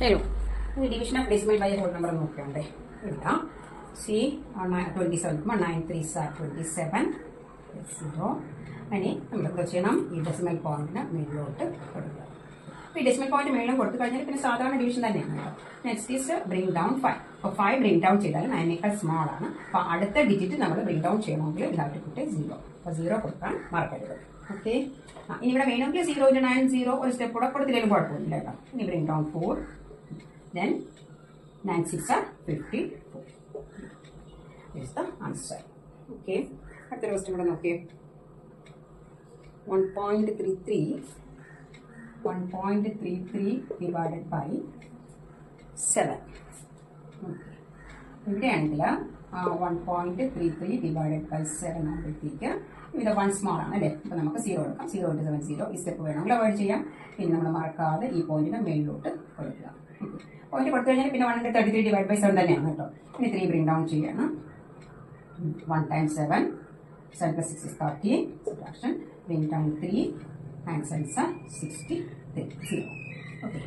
Hello. The division of decimal by whole number നോക്കണ്ടേ ഇവിടെ C 27 9 3s are 27 0 ഇനി നമ്മൾ എന്താ ചെയ്യണം ഈ ഡെസിമൽ പോയിന്റിന് മേലോട്ട് കൊടുക്കുക ഈ ഡെസിമൽ പോയിന്റ് മേലോട്ട് കൊടുത്തു കഴിഞ്ഞാൽ പിന്നെ സാധാരണ ഡിവിഷൻ തന്നെയാണ് നെക്സ്റ്റ് ഈസ് ബ്രിങ് ഡൗൺ 5 അപ്പോൾ 5 ബ്രിങ് ഡൗൺ ചെയ്താൽ 9നേക്കാൾ സ്മോൾ ആണ് അപ്പോൾ അടുത്ത ഡിജിറ്റ് നമ്മൾ ബ്രിങ് ഡൗൺ ചെയ്യണമെങ്കിൽ എല്ലാവരും കിട്ടെ 0 അപ്പോൾ 0 കൊടുക്കാൻ മറക്കരുത് ഓക്കെ ഇനി ഇവിടെ വേണമെങ്കിൽ 0 to 9 0 ഒരു സ്റ്റെപ്പ് കൂടെ കൊടുത്തില്ലെങ്കിലും കുഴപ്പമില്ല കേട്ടോ ഇനി bring down 4 then 9 6 are 54 is the answer. Okay, അടുത്ത ക്വസ്റ്റ്യൻ കൂടെ നോക്കിയേ 1.33 divided by 7. ഇവിടെയാണെങ്കിൽ 1.33 divided by 7 ആകുമ്പോഴത്തേക്ക് ഇത് 1 സ്മോൾ ആണ് അല്ലേ അപ്പോൾ നമുക്ക് 0 എടുക്കാം 0 into 7 0 ഈ സ്റ്റെപ്പ് വേണമെങ്കിൽ അവോയ്ഡ് ചെയ്യാം പിന്നെ നമ്മൾ മറക്കാതെ ഈ പോയിന്റിന് മേളിലോട്ട് കൊടുക്കുക പോയിന്റ് കൊടുത്തു കഴിഞ്ഞാൽ പിന്നെ 133 divided by 7 തന്നെയാണ് കേട്ടോ ഇനി 3 ബ്രിങ് ഡൗൺ ചെയ്യണം 1 times 7 7 plus 6 is 30 subtraction bring down 3 and 7 is 63 0 okay